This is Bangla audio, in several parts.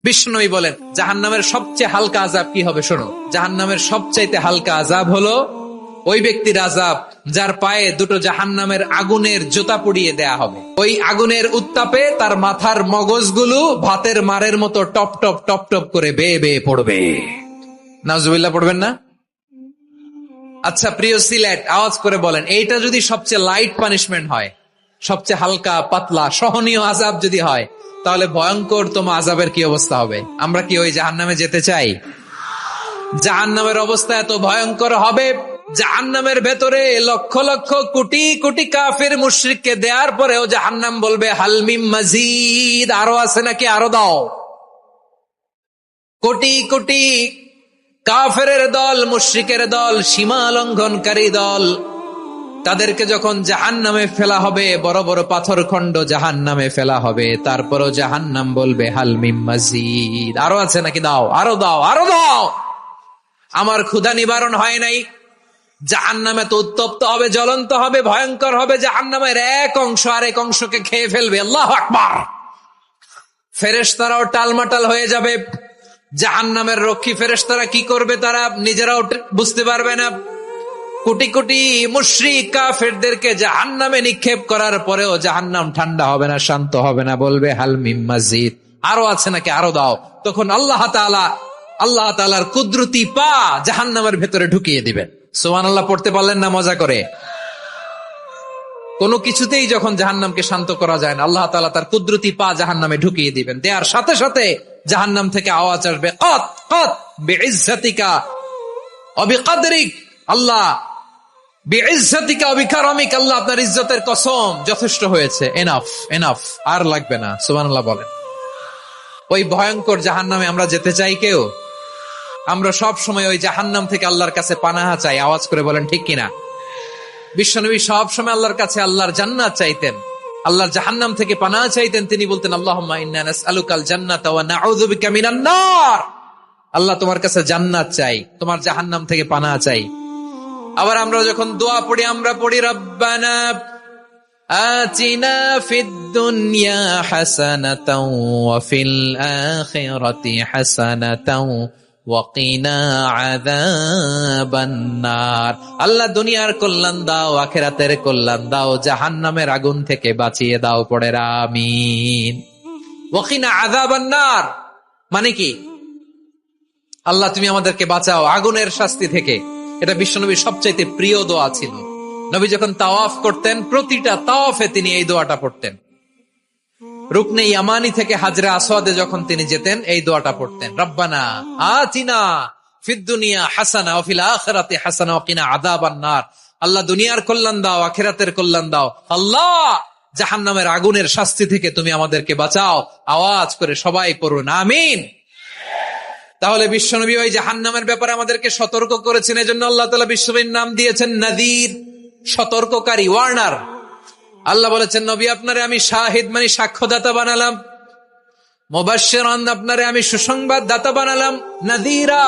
বিষ্ণুই বলেন জাহান্নামের সবচেয়ে হালকা আযাব কি হবে শোনো। জাহান্নামের সবচাইতে হালকা আযাব হলো ওই ব্যক্তির আযাব যার পায়ে দুটো জাহান্নামের আগুনের জুতা পরিয়ে দেয়া হবে। ওই আগুনের উত্তাপে তার মাথার মগজগুলো ভাতের মারের মতো টপ টপ টপ টপ করে বেয়ে বেয়ে পড়বে। নাউজুবিল্লাহ পড়বেন না? আচ্ছা প্রিয় সিলেট, আওয়াজ করে বলেন, এইটা যদি সবচেয়ে লাইট পানিশমেন্ট হয়, সবচেয়ে হালকা পাতলা সহনীয় আযাব যদি হয়, তাহলে ভয়ঙ্কর তোমা আযাবের কি অবস্থা হবে? আমরা কি ওই জাহান্নামে যেতে চাই? জাহান্নামের অবস্থা এত ভয়ঙ্কর হবে, জাহান্নামের ভেতরে লক্ষ লক্ষ কোটি কোটি কাফের মুশরিককে দেওয়ার পরেও জাহান্নাম বলবে হালমিম মাজিদ, আরো আছে নাকি, আরো দাও। কোটি কোটি কাফেরের দল, মুশরিকের দল, সীমা লঙ্ঘনকারী দল, তাদেরকে যখন জাহান্নামে ফেলা হবে, বড় বড় পাথর খণ্ড জাহান্নামে ফেলা হবে, তারপরও জাহান্নাম বলবে হালমিম মাজিদ, আরো আছে নাকি, দাও, আরো দাও, আরো দাও। আমার ক্ষুধা নিবারণ হয় নাই। জাহান্নামে তো উত্তপ্ত হবে, জ্বলন্ত হবে, ভয়ঙ্কর হবে। জাহান্নামের এক অংশ আরেক অংশকে খেয়ে ফেলবে। আল্লাহু আকবার। ফেরেশতারাও টালমাটাল হয়ে যাবে। জাহান্নামের রক্ষী ফেরেশতারা কি করবে তারা নিজেরাও বুঝতে পারবে না। কোটি কোটি মুশরিক কাফেরদেরকে জাহান্নামে নিক্ষেপ করার পরেও জাহান্নাম ঠান্ডা হবে না, শান্ত হবে না, বলবে হাল মিম মাজিদ, আরো আছে নাকি, আরো দাও। তখন আল্লাহ তাআলার কুদরতি পা জাহান্নামের ভেতরে ঢুকিয়ে দিবেন। সুবহানাল্লাহ পড়তে পারলেন না মজা করে? কোনো কিছুতেই যখন জাহান্নামকে শান্ত করা যায় না, আল্লাহ তাআলা তার কুদরতি পা জাহান্নামে ঢুকিয়ে দিবেন। দেয়ার সাথে সাথে জাহান্নাম থেকে আওয়াজ আসবে, কত কত বিইজ্জাতিকা ওয়া বিকদরিক, আল্লাহ বিইজ্জাতিকা ওয়া বিকারামিক, আল্লাহ আপনার ইজ্জতের কসম, যথেষ্ট হয়েছে, এনাফ এনাফ, আর লাগবে না। সুবহানাল্লাহ বলেন। ওই ভয়ঙ্কর জাহান্নামে আমরা যেতে চাই কেউ? আমরা সব সময় ওই জাহান্নাম থেকে আল্লাহর কাছে পানাহা চাই। আওয়াজ করে বলেন ঠিক কিনা? বিশ্বনবী সব সময় আল্লাহর কাছে আল্লাহর জান্নাত চাইতেন, আল্লাহর জাহান্নাম থেকে পানাহা চাইতেন। তিনি বলতেন আল্লাহুম্মা ইন্না নাসআলুকাল জান্নাতা ওয়া নাউযু বিকা মিনান নার, আল্লাহ তোমার কাছে জান্নাত চাই, তোমার জাহান্নাম থেকে পানাহা চাই। আবার আমরা যখন দোয়া পড়ি, আমরা পড়ি রব্বানা আতিনা ফিদ দুনিয়া হাসানাতাও ওয়া ফিল আখিরাতি হাসানাতাও ওয়া কিনা আযাবান নার, আল্লাহ দুনিয়ার কল্যাণ দাও, আখিরাতের কল্যাণ দাও, জাহান্নামের আগুন থেকে বাঁচিয়ে দাও, পড়ে আমিন। ওয়া কিনা আযাবান নার মানে কি? আল্লাহ তুমি আমাদেরকে বাঁচাও আগুনের শাস্তি থেকে। এটা বিশ্বনবীর সবচাইতে প্রিয় দোয়া ছিল। নবী যখন তাওয়াফ করতেন, প্রতিটা তাওয়াফে তিনি এই দোয়াটা পড়তেন। রুকনে ইয়ামানি থেকে হাজরে আসওয়াদে যখন তিনি যেতেন, এই দোয়াটা পড়তেন, রব্বানা আতিনা ফিদ দুনিয়া হাসানা ওয়া ফিল আখিরাতি হাসানা ওয়া কিনা আযাবান নার, আল্লাহ দুনিয়ার কল্যাণ দাও, আখিরাতের কল্যাণ দাও, আল্লাহ জাহান্নামের আগুনের শাস্তি থেকে তুমি আমাদেরকে বাঁচাও। আওয়াজ করে সবাই পড়ুন আমিন। তাহলে বিশ্বনবী ওই জাহান্নামের ব্যাপারে আমাদেরকে সতর্ক করেছেন। এজন্য আল্লাহ তাআলা বিশ্বনবীর নাম দিয়েছেন নাযীর, সতর্ককারী, ওয়ার্নার। আল্লাহ বলেছেন নবী আপনারে আমি শাহিদ মানে সাক্ষ্যদাতা বানালাম, মুবাশশিরান আপনারে আমি সুসংবাদ দাতা বানালাম, নাযীরা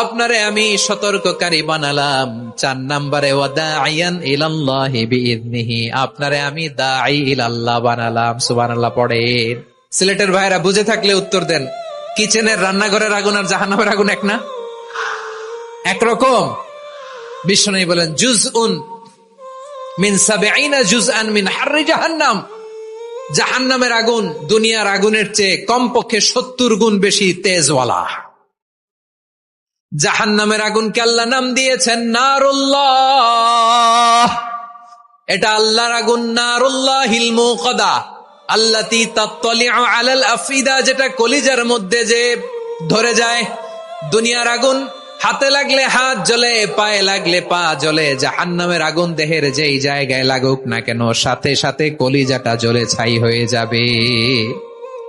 আপনারে আমি সতর্ককারী বানালাম। 4 নম্বরে ওয়া দাঈয়ান ইলাল্লাহি বিইذনিহি, আপনারে আমি দাঈ ইলাল্লাহ বানালাম। সুবহানাল্লাহ পড়েন। সিলেটের ভাইরা বুঝে থাকলে উত্তর দেন, কিচেনের রান্নাঘরের আগুন আর জাহান্নামের আগুন এক না? একরকম? বিশ্বনবী বলেন জুজউন মিন 70 জুজআন মিন হাররি জাহান্নাম, জাহান্নামের আগুন দুনিয়ার আগুনের চেয়ে কমপক্ষে 70 গুণ বেশি তেজওয়ালা। জাহান্নামের আগুনকে আল্লাহ নাম দিয়েছেন নারুল্লাহ। এটা আল্লাহর আগুন, নারুল্লাহিল মুকাদা আল্লাতী তাত্তালিউ আলাল আফিদা, যেটা কলিজার মধ্যে যে ধরে যায়। দুনিয়ার আগুন হাতে লাগলে হাত জ্বলে, পায়ে লাগলে পা জ্বলে। জাহান্নামের আগুন দেহের যেই জায়গায় লাগুক না কেন, সাথে সাথে কলিজাটা জ্বলে ছাই হয়ে যাবে।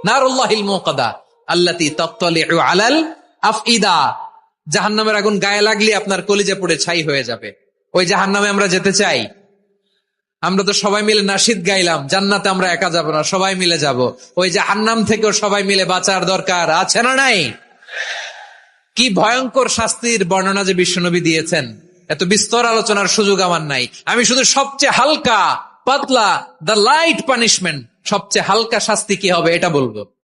নারুল্লাহিল মুকাদা আল্লাতী তাত্তালিউ আলাল আফইদা, জাহান্নামের আগুন গায়ে লাগলে আপনার কলিজা পুড়ে ছাই হয়ে যাবে। ওই জাহান্নামে আমরা যেতে চাই? আমরা তো সবাই মিলে নাশিদ গাইলাম, জান্নাতে আমরা একা যাব না, সবাই মিলে যাব। ওই জাহান্নাম থেকেও সবাই মিলে বাঁচার দরকার আছে না নাই? কি ভয়ঙ্কর শাস্তির বর্ণনা যে বিশ্বনবী দিয়েছেন, এত বিস্তর আলোচনার সুযোগ আমার নাই। আমি শুধু সবচেয়ে হালকা পাতলা, দ্য লাইট পানিশমেন্ট, সবচেয়ে হালকা শাস্তি কি হবে এটা বলবো।